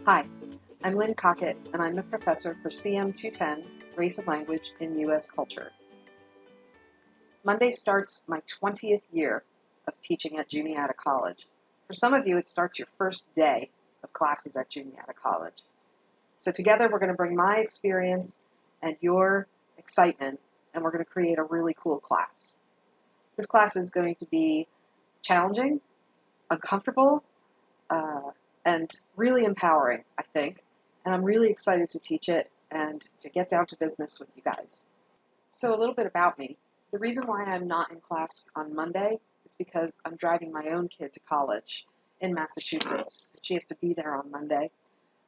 Hi, I'm Lynn Cockett, and I'm the professor for CM 210, Race and Language in U.S. Culture. Monday starts my 20th year of teaching at Juniata College. For some of you, it starts your first day of classes at Juniata College. So together, we're going to bring my experience and your excitement, and we're going to create a really cool class. This class is going to be challenging, uncomfortable, and really empowering, I think. And I'm really excited to teach it and to get down to business with you guys. So a little bit about me. The reason why I'm not in class on Monday is because I'm driving my own kid to college in Massachusetts. She has to be there on Monday.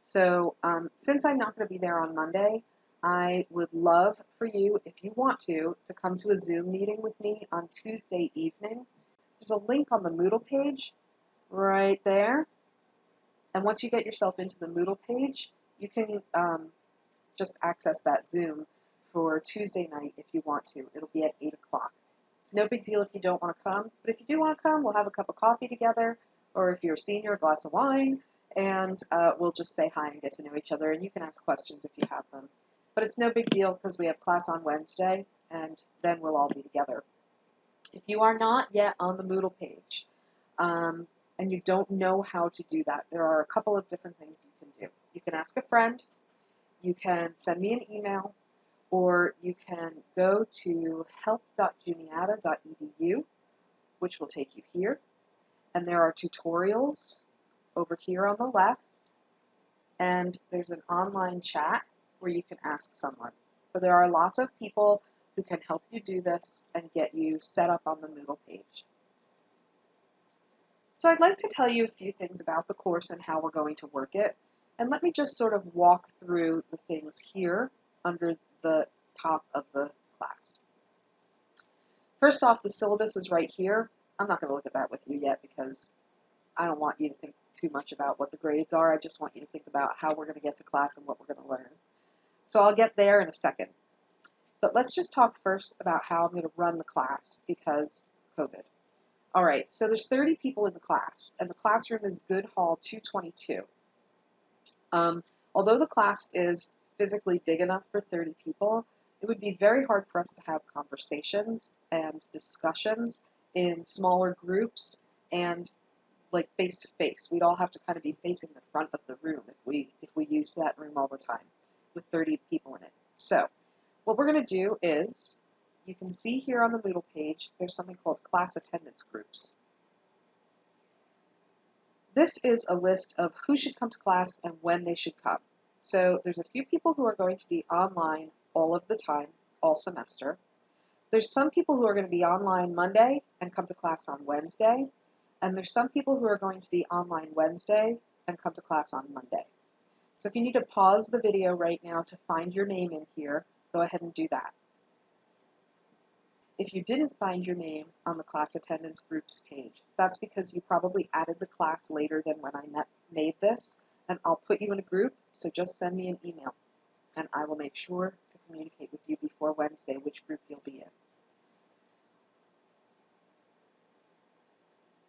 So since I'm not going to be there on Monday, I would love for you, if you want to come to a Zoom meeting with me on Tuesday evening. There's a link on the Moodle page right there. And once you get yourself into the Moodle page, you can just access that Zoom for Tuesday night if you want to. It'll be at 8 o'clock. It's no big deal if you don't want to come, but if you do want to come, we'll have a cup of coffee together, or if you're a senior, a glass of wine, and we'll just say hi and get to know each other, and you can ask questions if you have them. But it's no big deal because we have class on Wednesday, and then we'll all be together. If you are not yet on the Moodle page, and you don't know how to do that, there are a couple of different things you can do. You can ask a friend, you can send me an email, or you can go to help.juniata.edu, which will take you here. And there are tutorials over here on the left, and there's an online chat where you can ask someone. So there are lots of people who can help you do this and get you set up on the Moodle page. So I'd like to tell you a few things about the course and how we're going to work it. And let me just sort of walk through the things here under the top of the class. First off, the syllabus is right here. I'm not going to look at that with you yet because I don't want you to think too much about what the grades are. I just want you to think about how we're going to get to class and what we're going to learn. So I'll get there in a second. But let's just talk first about how I'm going to run the class because COVID. All right, so there's 30 people in the class, and the classroom is Good Hall 222. Although the class is physically big enough for 30 people, it would be very hard for us to have conversations and discussions in smaller groups and like face to face. We'd all have to kind of be facing the front of the room if we use that room all the time with 30 people in it. So what we're going to do is, you can see here on the Moodle page, there's something called class attendance groups. This is a list of who should come to class and when they should come. So there's a few people who are going to be online all of the time, all semester. There's some people who are going to be online Monday and come to class on Wednesday. And there's some people who are going to be online Wednesday and come to class on Monday. So if you need to pause the video right now to find your name in here, go ahead and do that. If you didn't find your name on the class attendance groups page, that's because you probably added the class later than when I made this, and I'll put you in a group, so just send me an email, and I will make sure to communicate with you before Wednesday which group you'll be in.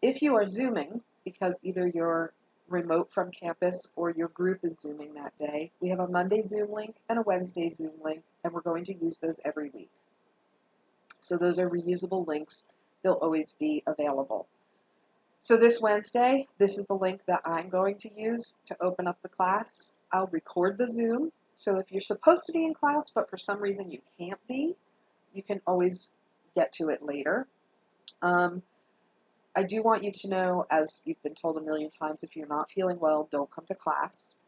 If you are Zooming, because either you're remote from campus or your group is Zooming that day, we have a Monday Zoom link and a Wednesday Zoom link, and we're going to use those every week. So those are reusable links. They'll always be available. So this Wednesday, this is the link that I'm going to use to open up the class. I'll record the Zoom. So if you're supposed to be in class, but for some reason you can't be, you can always get to it later. I do want you to know, as you've been told a million times, if you're not feeling well, don't come to class.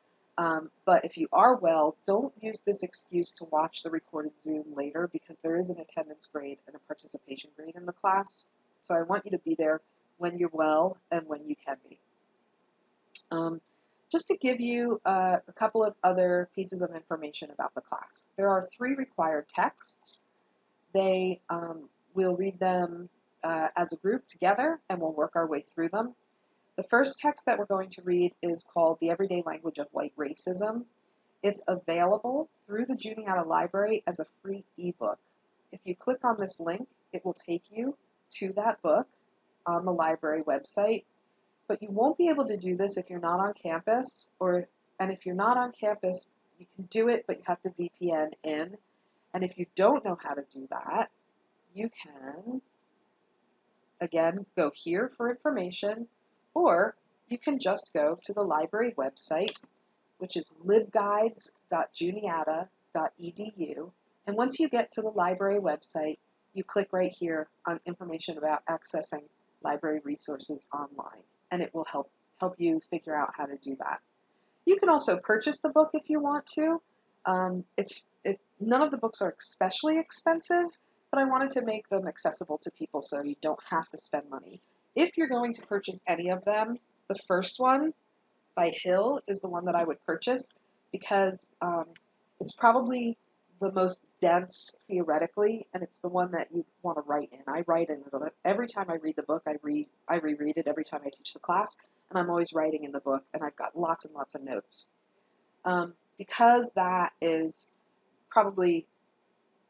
But if you are well, don't use this excuse to watch the recorded Zoom later because there is an attendance grade and a participation grade in the class. So I want you to be there when you're well and when you can be. Just to give you a couple of other pieces of information about the class. There are 3 required texts. We'll read them as a group together and we'll work our way through them. The first text that we're going to read is called The Everyday Language of White Racism. It's available through the Juniata Library as a free ebook. If you click on this link, it will take you to that book on the library website, but you won't be able to do this if you're not on campus or And if you're not on campus, you can do it, but you have to VPN in. And if you don't know how to do that, you can, again, go here for information, or you can just go to the library website, which is libguides.juniata.edu. And once you get to the library website, you click right here on information about accessing library resources online, and it will help you figure out how to do that. You can also purchase the book if you want to. None of the books are especially expensive, but I wanted to make them accessible to people so you don't have to spend money. If you're going to purchase any of them, the first one by Hill is the one that I would purchase because it's probably the most dense theoretically, and it's the one that you want to write in. I write in it every time I read the book. I reread it every time I teach the class, and I'm always writing in the book, and I've got lots and lots of notes. Because that is probably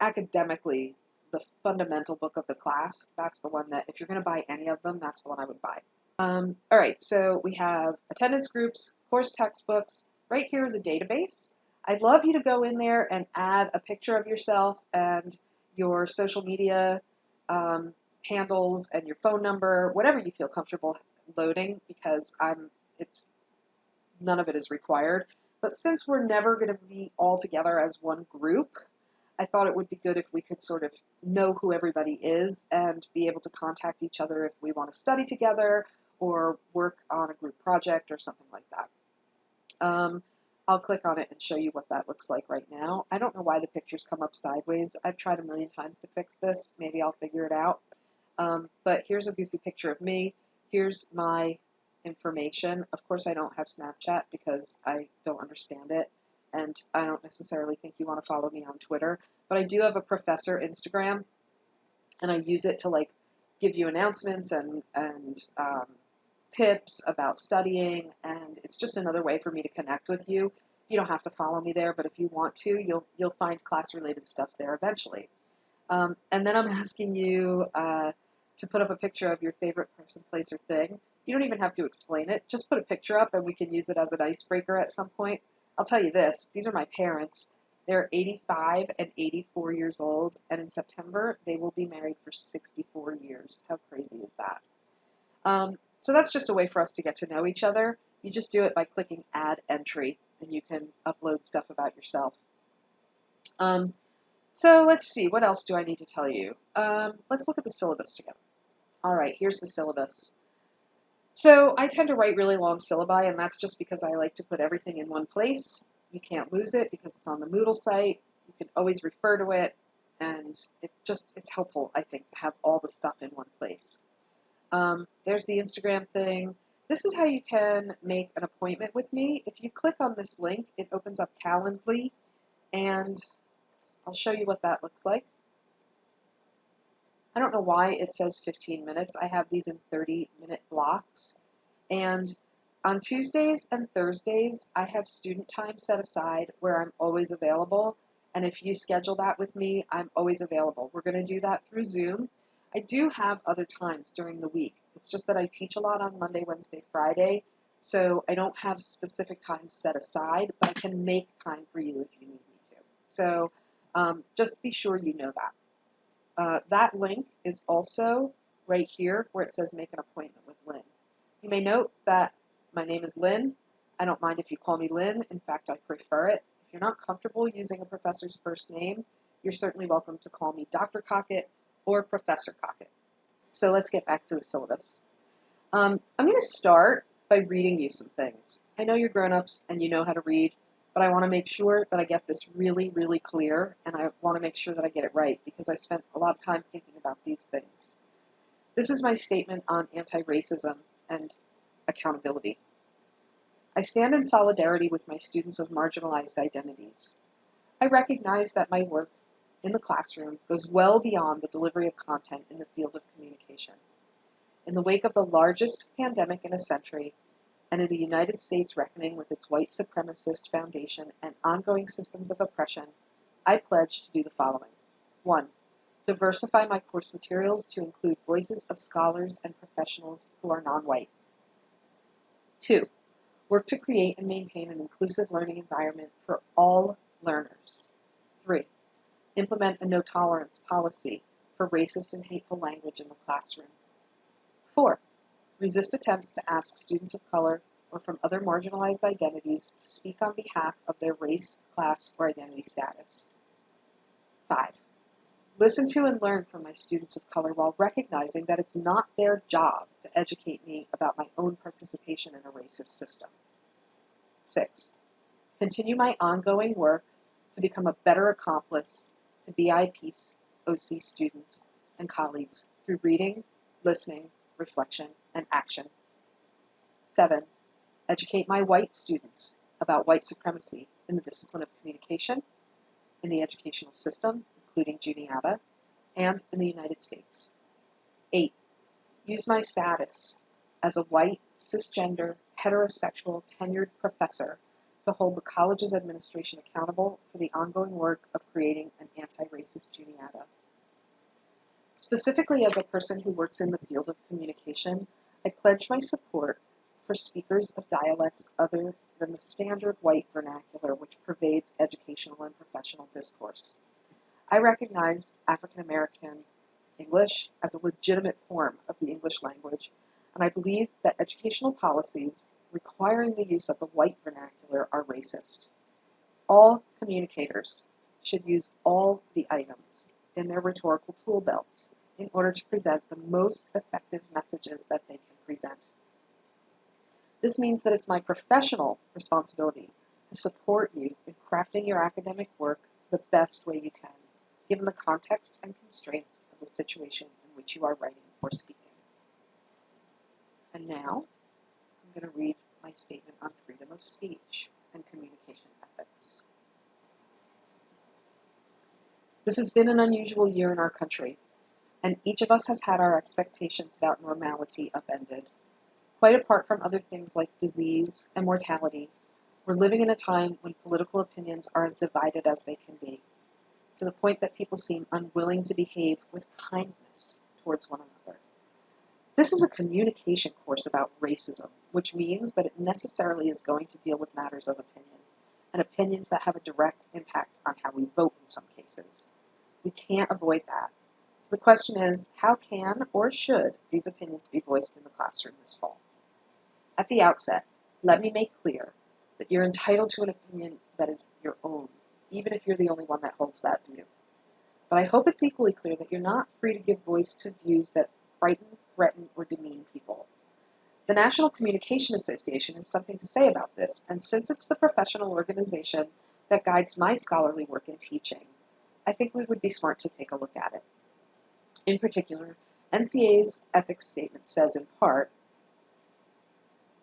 academically the fundamental book of the class, that's the one that, if you're going to buy any of them, that's the one I would buy. All right, so we have attendance groups, course textbooks. Right here is a database. I'd love you to go in there and add a picture of yourself and your social media handles and your phone number, whatever you feel comfortable loading, because none of it is required. But since we're never going to be all together as one group, I thought it would be good if we could sort of know who everybody is and be able to contact each other if we want to study together or work on a group project or something like that. I'll click on it and show you what that looks like right now. I don't know why the pictures come up sideways. I've tried a million times to fix this. Maybe I'll figure it out. But here's a goofy picture of me. Here's my information. Of course, I don't have Snapchat because I don't understand it, and I don't necessarily think you want to follow me on Twitter. But I do have a professor Instagram, and I use it to give you announcements and tips about studying, and it's just another way for me to connect with you. You don't have to follow me there, but if you want to, you'll find class-related stuff there eventually. And then I'm asking you to put up a picture of your favorite person, place, or thing. You don't even have to explain it. Just put a picture up and we can use it as an icebreaker at some point. I'll tell you this, these are my parents. They're 85 and 84 years old, and in September they will be married for 64 years. How crazy is that? So that's just a way for us to get to know each other. You just do it by clicking Add Entry, and you can upload stuff about yourself. So let's see, what else do I need to tell you? Let's look at the syllabus together. All right, here's the syllabus. So I tend to write really long syllabi, and that's just because I like to put everything in one place. You can't lose it because it's on the Moodle site. You can always refer to it, and it's helpful, I think, to have all the stuff in one place. There's the Instagram thing. This is how you can make an appointment with me. If you click on this link, it opens up Calendly, and I'll show you what that looks like. I don't know why it says 15 minutes. I have these in 30-minute blocks. And on Tuesdays and Thursdays, I have student time set aside where I'm always available. And if you schedule that with me, I'm always available. We're going to do that through Zoom. I do have other times during the week. It's just that I teach a lot on Monday, Wednesday, Friday. So I don't have specific times set aside, but I can make time for you if you need me to. So just be sure you know that. That link is also right here where it says make an appointment with Lynn. You may note that my name is Lynn. I don't mind if you call me Lynn. In fact, I prefer it. If you're not comfortable using a professor's first name, you're certainly welcome to call me Dr. Cockett or Professor Cockett. So let's get back to the syllabus. I'm going to start by reading you some things. I know you're grown-ups and you know how to read, but I want to make sure that I get this really, really clear, and I want to make sure that I get it right because I spent a lot of time thinking about these things. This is my statement on anti-racism and accountability. I stand in solidarity with my students of marginalized identities. I recognize that my work in the classroom goes well beyond the delivery of content in the field of communication. In the wake of the largest pandemic in a century, and in the United States reckoning with its white supremacist foundation and ongoing systems of oppression, I pledge to do the following. 1. Diversify my course materials to include voices of scholars and professionals who are non-white. 2. Work to create and maintain an inclusive learning environment for all learners. 3. Implement a no-tolerance policy for racist and hateful language in the classroom. 4. Resist attempts to ask students of color or from other marginalized identities to speak on behalf of their race, class, or identity status. 5. Listen to and learn from my students of color while recognizing that it's not their job to educate me about my own participation in a racist system. 6. Continue my ongoing work to become a better accomplice to BIP's OC students and colleagues through reading, listening, reflection, and action. 7. Educate my white students about white supremacy in the discipline of communication, in the educational system, including Juniata, and in the United States. 8. Use my status as a white, cisgender, heterosexual, tenured professor to hold the college's administration accountable for the ongoing work of creating an anti-racist Juniata. Specifically as a person who works in the field of communication, I pledge my support for speakers of dialects other than the standard white vernacular which pervades educational and professional discourse. I recognize African American English as a legitimate form of the English language, and I believe that educational policies requiring the use of the white vernacular are racist. All communicators should use all the items in their rhetorical tool belts in order to present the most effective messages that they can present. This means that it's my professional responsibility to support you in crafting your academic work the best way you can, given the context and constraints of the situation in which you are writing or speaking. And now, I'm going to read my statement on freedom of speech and communication ethics. This has been an unusual year in our country, and each of us has had our expectations about normality upended. Quite apart from other things like disease and mortality, we're living in a time when political opinions are as divided as they can be, to the point that people seem unwilling to behave with kindness towards one another. This is a communication course about racism, which means that it necessarily is going to deal with matters of opinion, and opinions that have a direct impact on how we vote in some cases. We can't avoid that. So the question is, how can or should these opinions be voiced in the classroom this fall? At the outset, let me make clear that you're entitled to an opinion that is your own, even if you're the only one that holds that view. But I hope it's equally clear that you're not free to give voice to views that frighten, threaten, or demean people. The National Communication Association has something to say about this, and since it's the professional organization that guides my scholarly work in teaching, I think we would be smart to take a look at it. In particular, NCA's ethics statement says in part,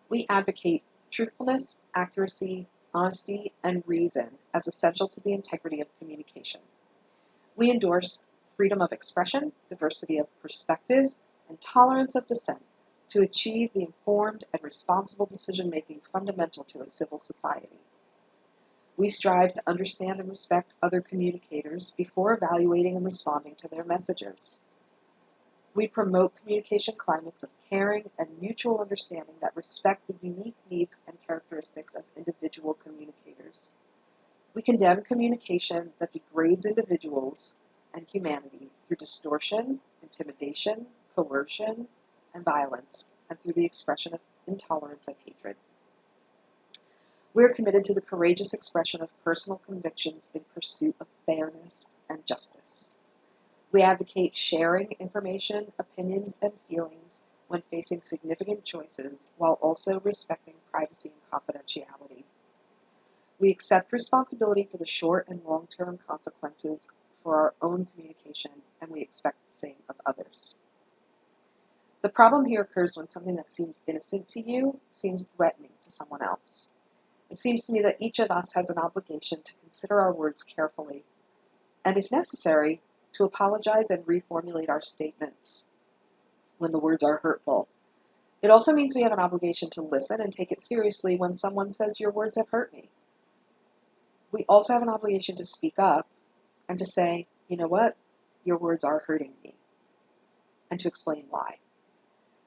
"We advocate truthfulness, accuracy, honesty, and reason as essential to the integrity of communication. We endorse freedom of expression, diversity of perspective, and tolerance of dissent to achieve the informed and responsible decision-making fundamental to a civil society. We strive to understand and respect other communicators before evaluating and responding to their messages. We promote communication climates of caring and mutual understanding that respect the unique needs and characteristics of individual communicators. We condemn communication that degrades individuals and humanity through distortion, intimidation, coercion, and violence, and through the expression of intolerance and hatred. We are committed to the courageous expression of personal convictions in pursuit of fairness and justice. We advocate sharing information, opinions, and feelings when facing significant choices while also respecting privacy and confidentiality. We accept responsibility for the short and long-term consequences for our own communication, and we expect the same of others." The problem here occurs when something that seems innocent to you seems threatening to someone else. It seems to me that each of us has an obligation to consider our words carefully, and if necessary, to apologize and reformulate our statements when the words are hurtful. It also means we have an obligation to listen and take it seriously when someone says, "Your words have hurt me." We also have an obligation to speak up and to say, "You know what? Your words are hurting me," and to explain why.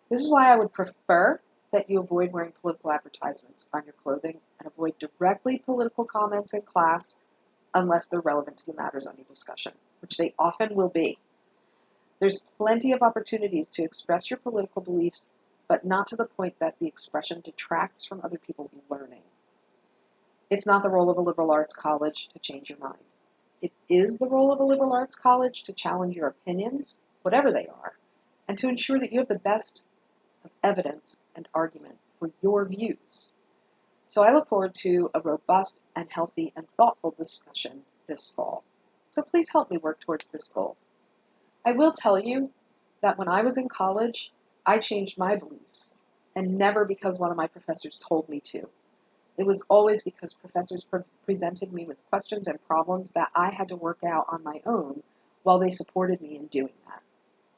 This is why I would prefer that you avoid wearing political advertisements on your clothing and avoid directly political comments in class unless they're relevant to the matters under discussion, which they often will be. There's plenty of opportunities to express your political beliefs, but not to the point that the expression detracts from other people's learning. It's not the role of a liberal arts college to change your mind. It is the role of a liberal arts college to challenge your opinions, whatever they are, and to ensure that you have the best of evidence and argument for your views. So I look forward to a robust and healthy and thoughtful discussion this fall. So please help me work towards this goal. I will tell you that when I was in college, I changed my beliefs, and never because one of my professors told me to. It was always because professors presented me with questions and problems that I had to work out on my own while they supported me in doing that.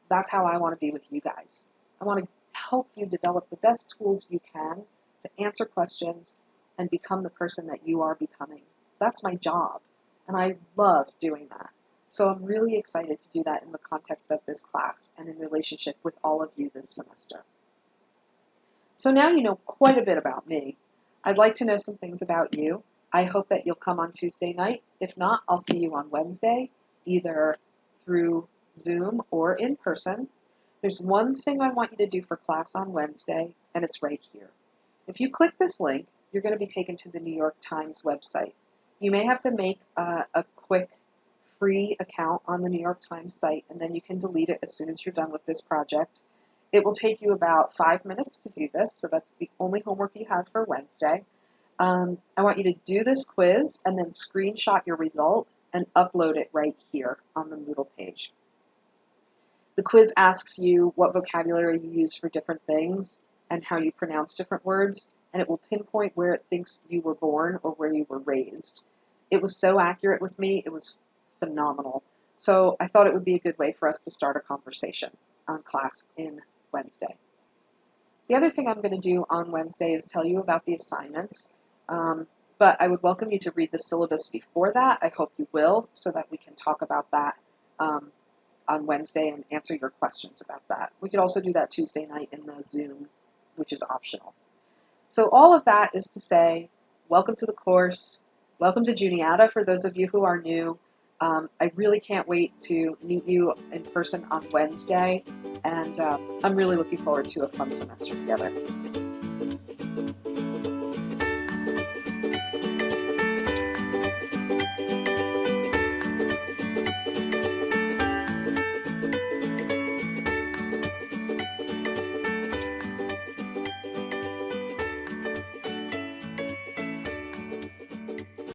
That's how I want to be with you guys. I want to help you develop the best tools you can to answer questions and become the person that you are becoming. That's my job, and I love doing that. So I'm really excited to do that in the context of this class and in relationship with all of you this semester. So now you know quite a bit about me. I'd like to know some things about you. I hope that you'll come on Tuesday night. If not, I'll see you on Wednesday, either through Zoom or in person. There's one thing I want you to do for class on Wednesday, and it's right here. If you click this link, you're going to be taken to the New York Times website. You may have to make a quick free account on the New York Times site, and then you can delete it as soon as you're done with this project. It will take you about 5 minutes to do this, so that's the only homework you have for Wednesday. I want you to do this quiz and then screenshot your result and upload it right here on the Moodle page. The quiz asks you what vocabulary you use for different things and how you pronounce different words, and it will pinpoint where it thinks you were born or where you were raised. It was so accurate with me, it was phenomenal. So I thought it would be a good way for us to start a conversation on class in Wednesday. The other thing I'm going to do on Wednesday is tell you about the assignments, but I would welcome you to read the syllabus before that. I hope you will, so that we can talk about that on Wednesday and answer your questions about that. We could also do that Tuesday night in the Zoom, which is optional. So all of that is to say, welcome to the course, welcome to Juniata for those of you who are new. I really can't wait to meet you in person on Wednesday, and I'm really looking forward to a fun semester together.